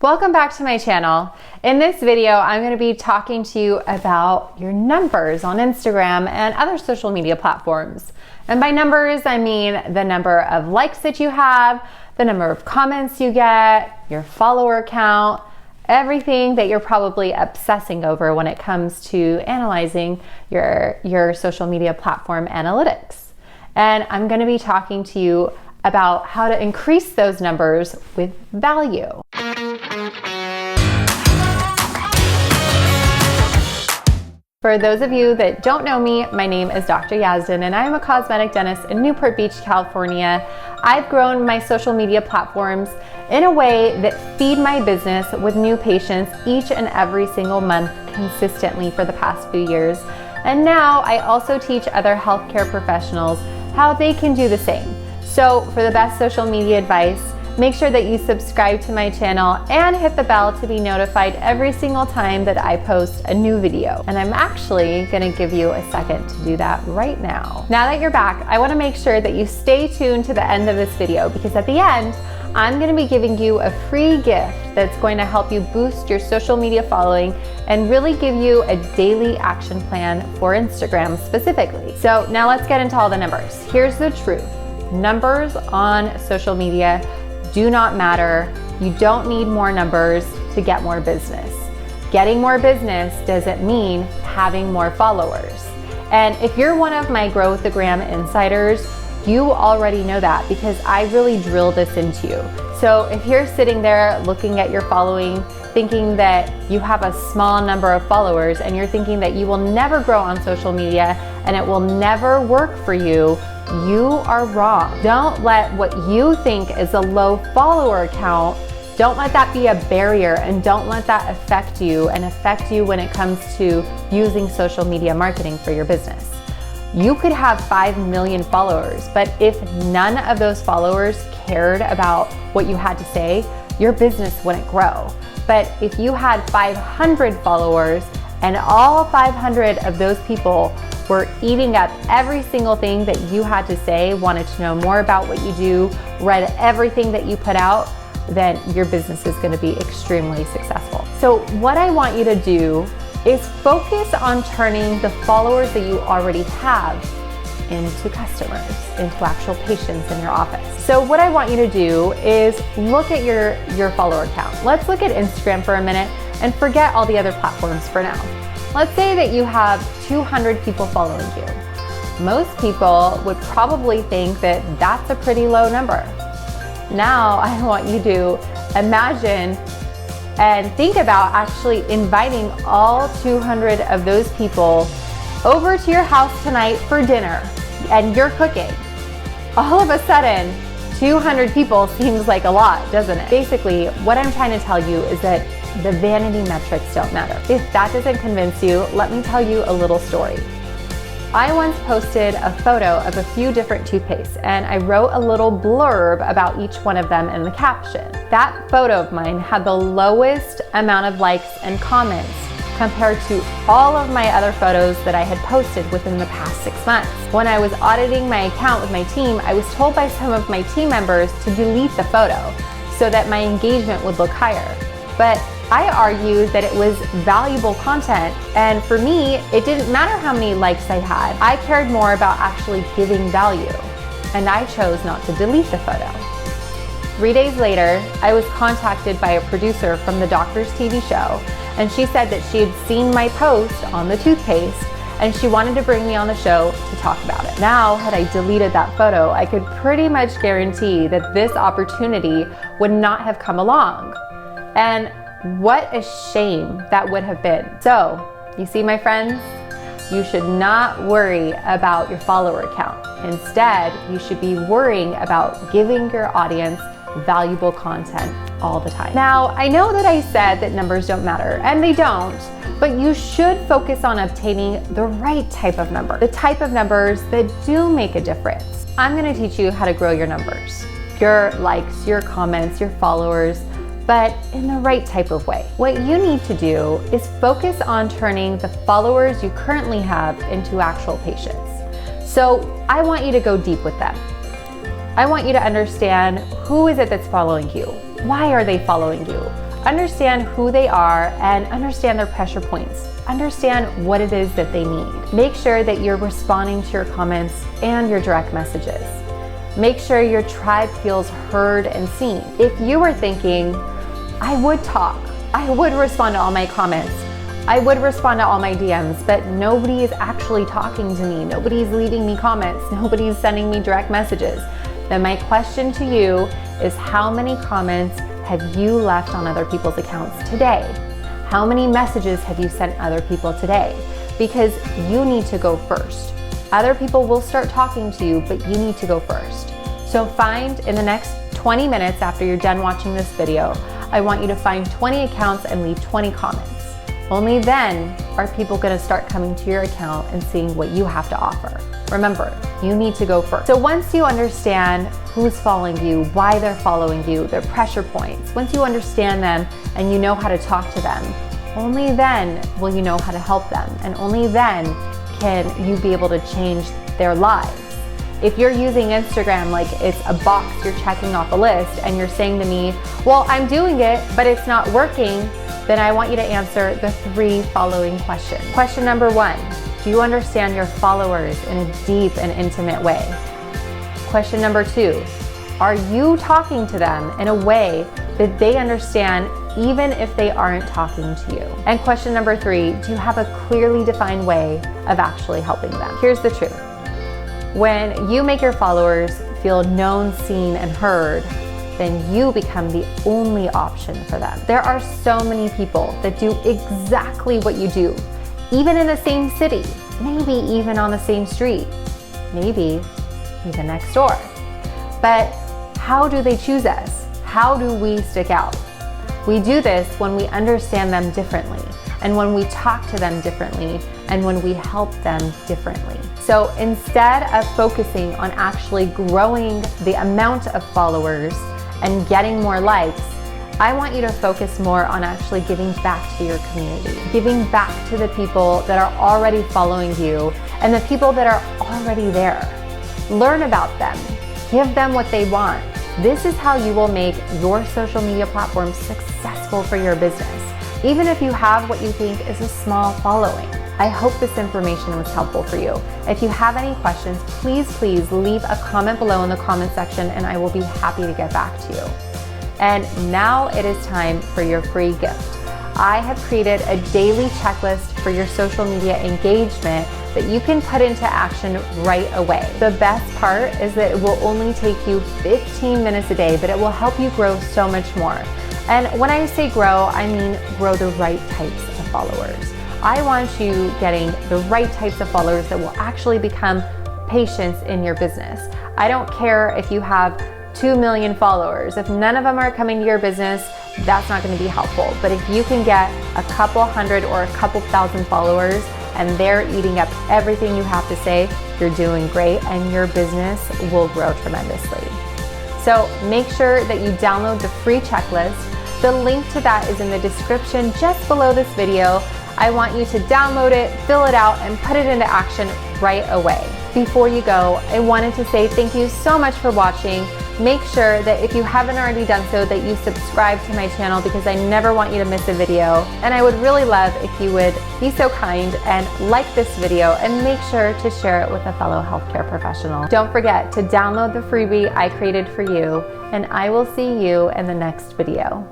Welcome back to my channel. In this video, I'm going to be talking to you about your numbers on Instagram and other social media platforms. And by numbers, I mean the number of likes that you have, the number of comments you get, your follower count, everything that you're probably obsessing over when it comes to analyzing your social media platform analytics. And I'm going to be talking to you about how to increase those numbers with value. For those of you that don't know me, my name is Dr. Yazdan and I'm a cosmetic dentist in Newport Beach, California. I've grown my social media platforms in a way that feed my business with new patients each and every single month consistently for the past few years. And now I also teach other healthcare professionals how they can do the same. So for the best social media advice, make sure that you subscribe to my channel and hit the bell to be notified every single time that I post a new video. And I'm actually gonna give you a second to do that right now. Now that you're back, I wanna make sure that you stay tuned to the end of this video because at the end, I'm gonna be giving you a free gift that's going to help you boost your social media following and really give you a daily action plan for Instagram specifically. So now let's get into all the numbers. Here's the truth. Numbers on social media do not matter. You don't need more numbers to get more business. Getting more business doesn't mean having more followers. And if you're one of my Grow with the Gram insiders, you already know that because I really drill this into you. So if you're sitting there looking at your following, thinking that you have a small number of followers and you're thinking that you will never grow on social media and it will never work for you, you are wrong. Don't let what you think is a low follower count, don't let that be a barrier and don't let that affect you when it comes to using social media marketing for your business. You could have 5 million followers, but if none of those followers cared about what you had to say, your business wouldn't grow. But if you had 500 followers and all 500 of those people were eating up every single thing that you had to say, wanted to know more about what you do, read everything that you put out, then your business is going to be extremely successful. So what I want you to do is focus on turning the followers that you already have into customers, into actual patients in your office. So what I want you to do is look at your follower count. Let's look at Instagram for a minute and forget all the other platforms for now. Let's say that you have 200 people following you. Most people would probably think that that's a pretty low number. Now I want you to imagine and think about actually inviting all 200 of those people over to your house tonight for dinner and you're cooking. All of a sudden, 200 people seems like a lot, doesn't it? Basically, what I'm trying to tell you is that the vanity metrics don't matter. If that doesn't convince you, let me tell you a little story. I once posted a photo of a few different toothpastes and I wrote a little blurb about each one of them in the caption. That photo of mine had the lowest amount of likes and comments compared to all of my other photos that I had posted within the past 6 months. When I was auditing my account with my team, I was told by some of my team members to delete the photo so that my engagement would look higher. But I argued that it was valuable content, and for me, it didn't matter how many likes I had. I cared more about actually giving value, and I chose not to delete the photo. 3 days later, I was contacted by a producer from the Doctor's TV show, and she said that she had seen my post on the toothpaste, and she wanted to bring me on the show to talk about it. Now, had I deleted that photo, I could pretty much guarantee that this opportunity would not have come along. And what a shame that would have been. So, you see, my friends, you should not worry about your follower count. Instead, you should be worrying about giving your audience valuable content all the time. Now, I know that I said that numbers don't matter, and they don't, but you should focus on obtaining the right type of number, the type of numbers that do make a difference. I'm gonna teach you how to grow your numbers, your likes, your comments, your followers, but in the right type of way. What you need to do is focus on turning the followers you currently have into actual patients. So I want you to go deep with them. I want you to understand who is it that's following you? Why are they following you? Understand who they are and understand their pressure points. Understand what it is that they need. Make sure that you're responding to your comments and your direct messages. Make sure your tribe feels heard and seen. If you are thinking, I would talk, I would respond to all my comments, I would respond to all my DMs, but nobody is actually talking to me, nobody's leaving me comments, nobody's sending me direct messages, then my question to you is, how many comments have you left on other people's accounts today? How many messages have you sent other people today? Because you need to go first. Other people will start talking to you, but you need to go first. So find, in the next 20 minutes after you're done watching this video, I want you to find 20 accounts and leave 20 comments. Only then are people gonna start coming to your account and seeing what you have to offer. Remember, you need to go first. So once you understand who's following you, why they're following you, their pressure points, once you understand them and you know how to talk to them, only then will you know how to help them, and only then can you be able to change their lives. If you're using Instagram like it's a box you're checking off a list and you're saying to me, well, I'm doing it, but it's not working, then I want you to answer the 3 following questions. Question number 1, do you understand your followers in a deep and intimate way? Question number 2, are you talking to them in a way that they understand even if they aren't talking to you? And question number 3, do you have a clearly defined way of actually helping them? Here's the truth. When you make your followers feel known, seen, and heard, then you become the only option for them. There are so many people that do exactly what you do, even in the same city, maybe even on the same street, maybe even next door. But how do they choose us? How do we stick out? We do this when we understand them differently, and when we talk to them differently, and when we help them differently. So instead of focusing on actually growing the amount of followers and getting more likes, I want you to focus more on actually giving back to your community, giving back to the people that are already following you and the people that are already there. Learn about them, give them what they want. This is how you will make your social media platform successful for your business, even if you have what you think is a small following. I hope this information was helpful for you. If you have any questions, please leave a comment below in the comment section and I will be happy to get back to you. And now it is time for your free gift. I have created a daily checklist for your social media engagement that you can put into action right away. The best part is that it will only take you 15 minutes a day, but it will help you grow so much more. And when I say grow, I mean grow the right types of followers. I want you getting the right types of followers that will actually become patients in your business. I don't care if you have 2 million followers. If none of them are coming to your business, that's not going to be helpful. But if you can get a couple hundred or a couple thousand followers and they're eating up everything you have to say, you're doing great and your business will grow tremendously. So make sure that you download the free checklist. The link to that is in the description just below this video. I want you to download it, fill it out, and put it into action right away. Before you go, I wanted to say thank you so much for watching. Make sure that if you haven't already done so, that you subscribe to my channel because I never want you to miss a video. And I would really love if you would be so kind and like this video and make sure to share it with a fellow healthcare professional. Don't forget to download the freebie I created for you, and I will see you in the next video.